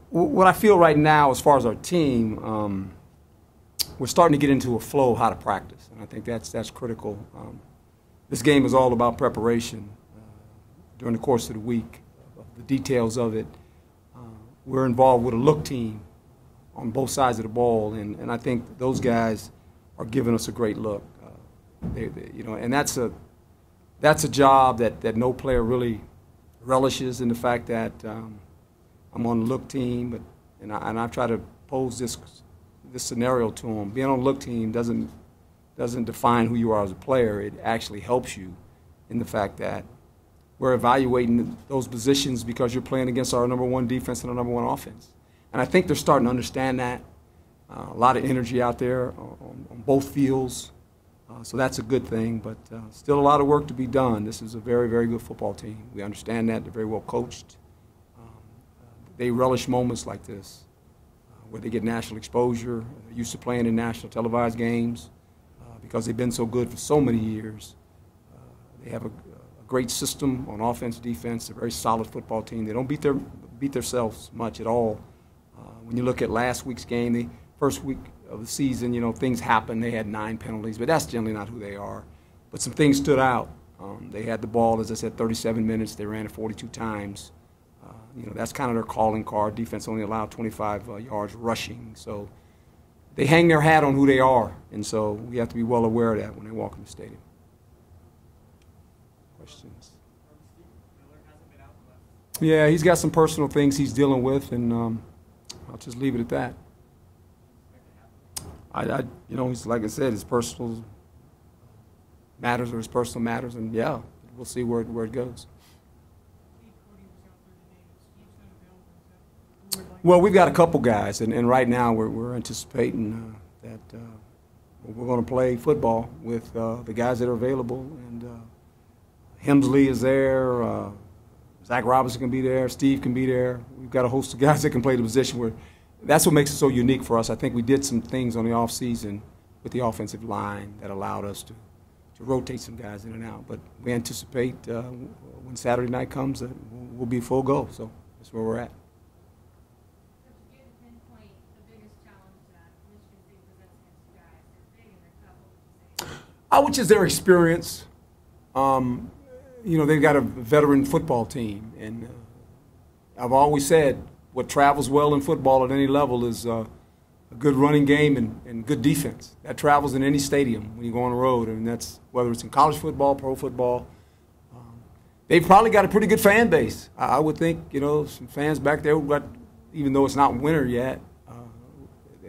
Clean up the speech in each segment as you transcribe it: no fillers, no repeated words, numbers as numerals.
What I feel right now, as far as our team, we're starting to get into a flow of how to practice, and I think that's critical. This game is all about preparation during the course of the week, the details of it. We're involved with a look team on both sides of the ball, and I think those guys are giving us a great look. And that's a job that no player really relishes, in the fact that I'm on the look team, and I try to pose this scenario to them. Being on the look team doesn't define who you are as a player. It actually helps you in the fact that we're evaluating those positions because you're playing against our #1 defense and our #1 offense. And I think they're starting to understand that. A lot of energy out there on both fields. So that's a good thing, but still a lot of work to be done. This is a very, very good football team. We understand that. They're very well coached. They relish moments like this where they get national exposure. They're used to playing in national televised games because they've been so good for so many years. They have a great system on offense, defense, a very solid football team. They don't beat themselves much at all. When you look at last week's game, the first week of the season, things happened. They had 9 penalties, but that's generally not who they are. But some things stood out. They had the ball, as I said, 37 minutes. They ran it 42 times. That's kind of their calling card. Defense only allowed 25 yards rushing. So they hang their hat on who they are, and so we have to be well aware of that when they walk in the stadium. Questions? Yeah, he's got some personal things he's dealing with, and I'll just leave it at that. He's, like I said, his personal matters are his personal matters, and yeah, we'll see where it goes. Well, we've got a couple guys, and right now we're anticipating that we're going to play football with the guys that are available. And Hemsley is there, Zach Robinson can be there, Steve can be there. We've got a host of guys that can play the position. Where that's what makes it so unique for us. I think we did some things on the off season with the offensive line that allowed us to rotate some guys in and out. But we anticipate when Saturday night comes that we'll be full go. So that's where we're at. Which is their experience. They've got a veteran football team, and I've always said what travels well in football at any level is a good running game and good defense. That travels in any stadium when you go on the road, and that's whether it's in college football, pro football. They've probably got a pretty good fan base. I would think, some fans back there, even though it's not winter yet,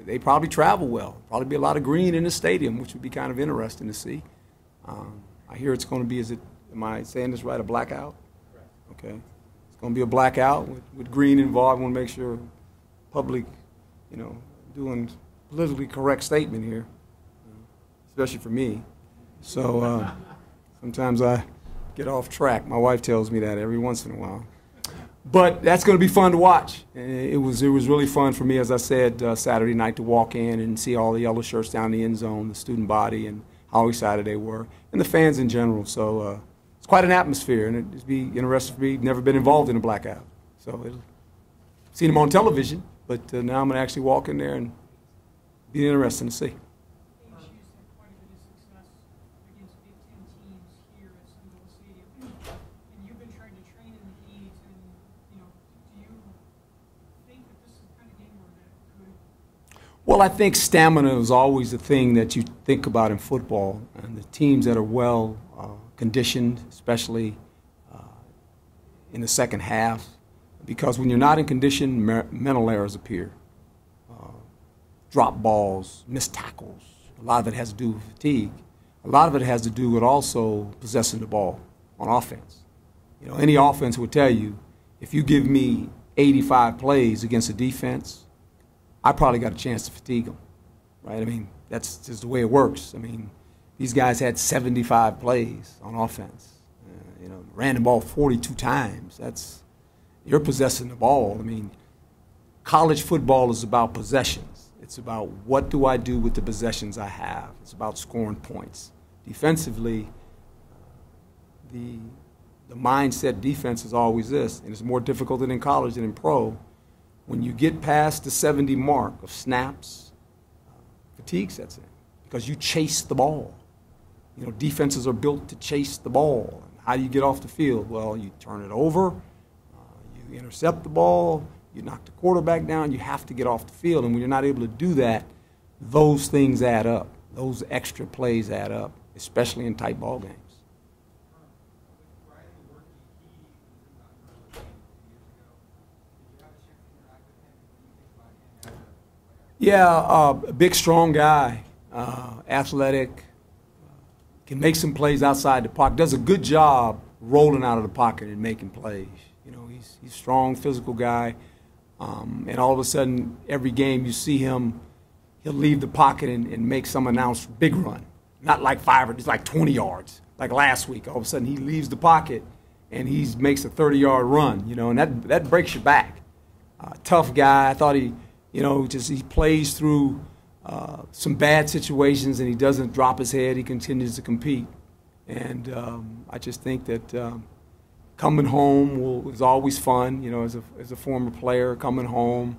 they probably travel well. Probably be a lot of green in the stadium, which would be kind of interesting to see. I hear it's going to be, am I saying this right, a blackout? Okay. It's going to be a blackout with green involved. I want to make sure public, doing politically correct statement here, especially for me. So sometimes I get off track. My wife tells me that every once in a while. But that's going to be fun to watch. It was really fun for me, as I said, Saturday night to walk in and see all the yellow shirts down the end zone, the student body, and how excited they were, and the fans in general. So it's quite an atmosphere, and it'd be interesting for me. Never been involved in a blackout, so seen them on television, but now I'm going to actually walk in there and be interesting to see. Well, I think stamina is always the thing that you think about in football, and the teams that are well conditioned, especially in the second half, because when you're not in condition, mental errors appear. Drop balls, missed tackles. A lot of it has to do with fatigue. A lot of it has to do with also possessing the ball on offense. Any offense would tell you, if you give me 85 plays against a defense, I probably got a chance to fatigue them, right? I mean, that's just the way it works. I mean, these guys had 75 plays on offense. Ran the ball 42 times. You're possessing the ball. I mean, college football is about possessions. It's about what do I do with the possessions I have. It's about scoring points. Defensively, the the mindset defense is always this, and it's more difficult than in college than in pro. When you get past the 70 mark of snaps, fatigue sets in because you chase the ball. You know, defenses are built to chase the ball. How do you get off the field? Well, you turn it over, you intercept the ball, you knock the quarterback down, you have to get off the field. And when you're not able to do that, those things add up. Those extra plays add up, especially in tight ball games. Yeah, a big, strong guy, athletic, can make some plays outside the pocket, does a good job rolling out of the pocket and making plays. You know, he's a strong, physical guy, and all of a sudden, every game you see him, he'll leave the pocket and make some announced big run. Not like 5 or just like 20 yards. Like last week, all of a sudden he leaves the pocket and he makes a 30-yard run, you know, and that breaks your back. Tough guy. I thought he plays through some bad situations and he doesn't drop his head. He continues to compete. And I just think that coming home is always fun, you know, as a former player, coming home.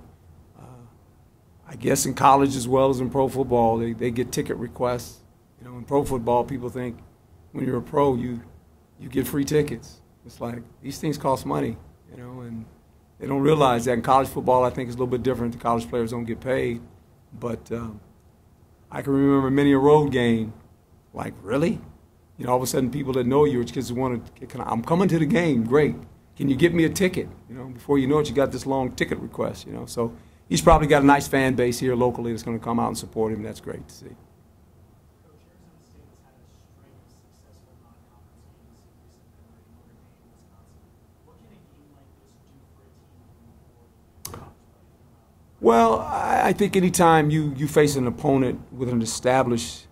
I guess in college as well as in pro football, they get ticket requests. You know, in pro football, people think when you're a pro, you get free tickets. It's like these things cost money, you know, and they don't realize that in college football, I think it's a little bit different. The college players don't get paid. But I can remember many a road game, like, really? You know, all of a sudden people that know you, kids want to, I'm coming to the game, great. Can you get me a ticket? You know, before you know it, you got this long ticket request, you know. So he's probably got a nice fan base here locally that's going to come out and support him. That's great to see. Well, I think anytime you face an opponent with an established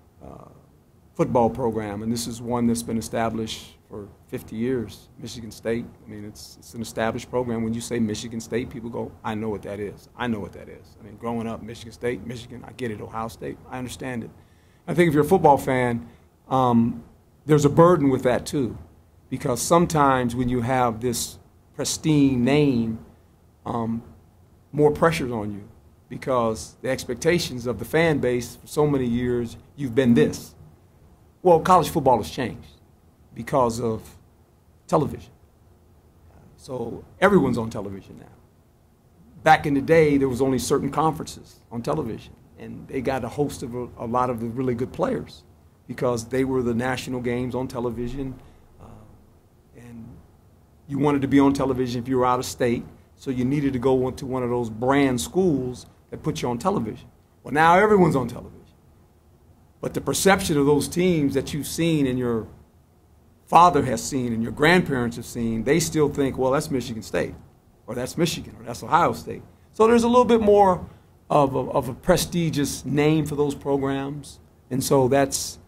football program, and this is one that's been established for 50 years, Michigan State. I mean, it's an established program. When you say Michigan State, people go, I know what that is. I know what that is. I mean, growing up, Michigan State, Michigan, I get it. Ohio State, I understand it. I think if you're a football fan, there's a burden with that too, because sometimes when you have this pristine name, more pressures on you because the expectations of the fan base for so many years, you've been this. Well, college football has changed because of television. So everyone's on television now. Back in the day, there was only certain conferences on television, and they got a host of a lot of the really good players because they were the national games on television, and you wanted to be on television if you were out of state. So you needed to go into one of those brand schools that put you on television. Well, now everyone's on television. But the perception of those teams that you've seen and your father has seen and your grandparents have seen, they still think, well, that's Michigan State, or that's Michigan, or that's Ohio State. So there's a little bit more of a prestigious name for those programs. And so that's,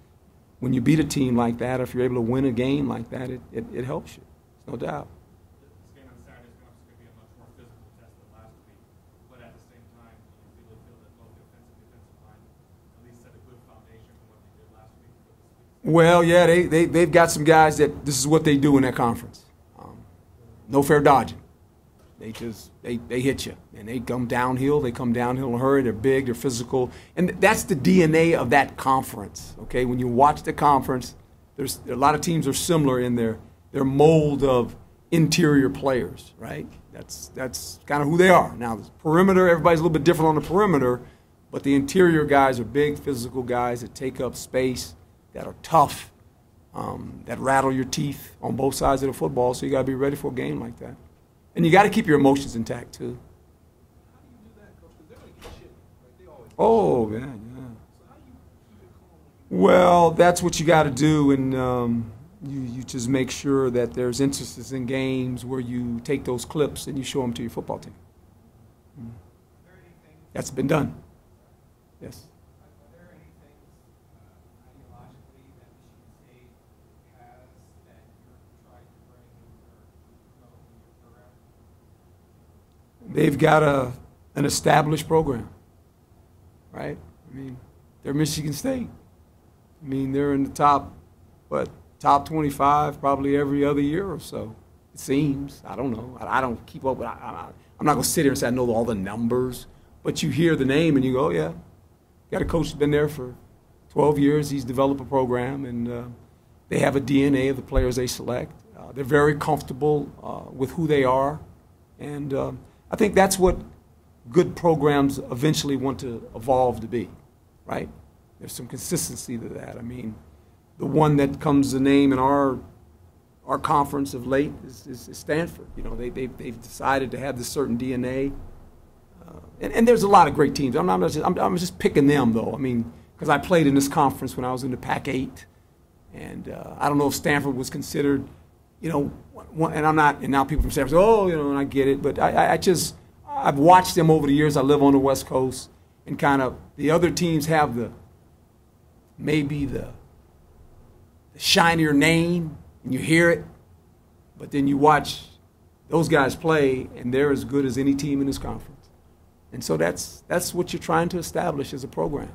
when you beat a team like that, if you're able to win a game like that, it helps you, no doubt. Well, yeah, they've got some guys that this is what they do in that conference. No fair dodging. They hit you, and they come downhill. They come downhill in a hurry. They're big. They're physical, and that's the DNA of that conference. Okay, when you watch the conference, there's a lot of teams are similar in their mold of interior players, right? That's kind of who they are. Now, the perimeter, everybody's a little bit different on the perimeter, but the interior guys are big, physical guys that take up space, that are tough, that rattle your teeth on both sides of the football, so you got to be ready for a game like that. And you got to keep your emotions intact, too. How do you do that, Coach? Because they're going to get shit. Right? They always oh, yeah, yeah. So how do you keep it calm? Well, that's what you got to do, and you just make sure that there's instances in games where you take those clips and you show them to your football team. That's been done. Yes. They've got an established program, right? I mean, they're Michigan State. I mean, they're in the top, 10 top 25 probably every other year or so. It seems. I don't know. I don't keep up with. I'm not going to sit here and say I know all the numbers, but you hear the name and you go, oh, yeah, got a coach who's been there for 12 years. He's developed a program, and they have a DNA of the players they select. They're very comfortable with who they are, and I think that's what good programs eventually want to evolve to be, right? There's some consistency to that. I mean, the one that comes to name in our conference of late is Stanford. You know, they've decided to have this certain DNA, and there's a lot of great teams. I'm just picking them though. I mean, because I played in this conference when I was in the Pac-8, and I don't know if Stanford was considered, you know, and I'm not. And now people from Stanford say, oh, you know, and I get it, but I've watched them over the years. I live on the West Coast, and kind of the other teams have maybe the shinier name, and you hear it, but then you watch those guys play, and they're as good as any team in this conference. And so that's what you're trying to establish as a program.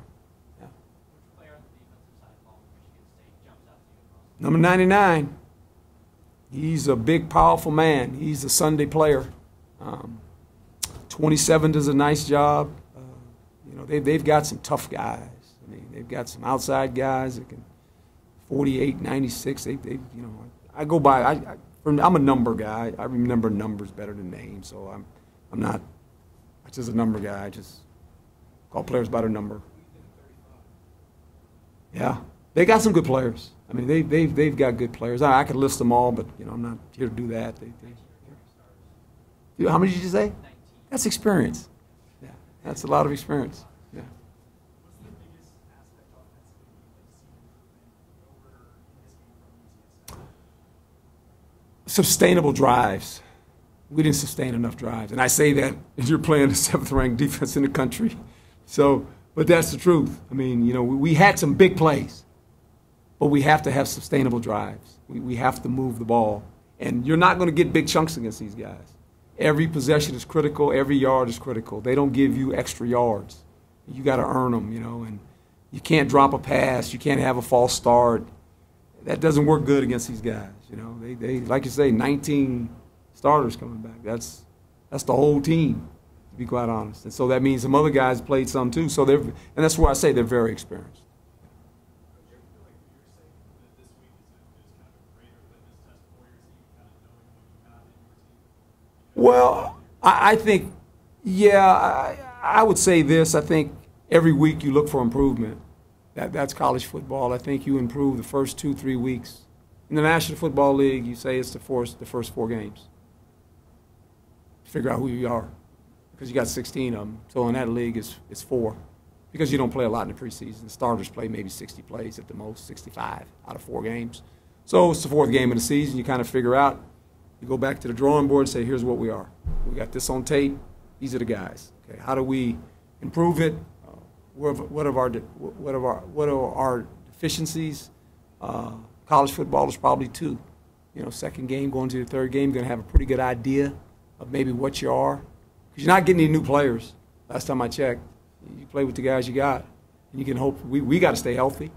Yeah. Which player on the defensive side of the ball for Michigan State jumps out to you most? Number 99. He's a big, powerful man. He's a Sunday player. 27 does a nice job. You know, they've got some tough guys. I mean, they've got some outside guys that can 48, 96. They you know, I go by. I'm a number guy. I remember numbers better than names. So I'm not. I'm just a number guy. I just call players by their number. Yeah, they got some good players. I mean, they've got good players. I could list them all, but you know, I'm not here to do that. How many did you say? That's experience. Yeah, that's a lot of experience. Yeah. What's the biggest aspect offensively you'd like to see improvement over in this game from UCSF? Sustainable drives. We didn't sustain enough drives. And I say that as you're playing the 7th-ranked defense in the country. So, but that's the truth. I mean, you know, we had some big plays, but we have to have sustainable drives. We have to move the ball. And you're not going to get big chunks against these guys. Every possession is critical. Every yard is critical. They don't give you extra yards. You got to earn them, you know, and you can't drop a pass. You can't have a false start. That doesn't work good against these guys, you know. They like you say, 19 starters coming back. That's the whole team, to be quite honest. And so that means some other guys played some too. So and that's why I say they're very experienced. Do you ever feel like you're saying that this week is kind of a greater litmus test for your team, kind of knowing what you have in your team? Well, I think, yeah, I would say this. I think every week you look for improvement. That's college football. I think you improve the first 2-3 weeks. In the National Football League, you say it's the first 4 games. Figure out who you are, because you got 16 of them. So in that league, it's 4, because you don't play a lot in the preseason. The starters play maybe 60 plays at the most, 65 out of 4 games. So it's the 4th game of the season. You kind of figure out. You go back to the drawing board and say, here's what we are. We got this on tape. These are the guys. Okay, how do we improve it? What are our deficiencies? College football is probably 2. You know, 2nd game, going to the 3rd game, you're going to have a pretty good idea of maybe what you are. Because you're not getting any new players. Last time I checked, you play with the guys you got. And you can hope we got to stay healthy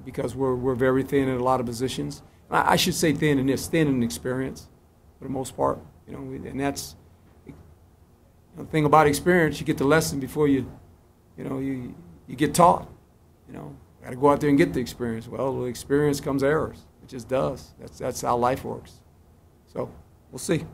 because we're very thin in a lot of positions. I should say thin in experience for the most part. You know, and that's the thing about experience. You get the lesson before you get taught. You know, got to go out there and get the experience. Well, with experience comes errors. It just does. That's how life works. So we'll see.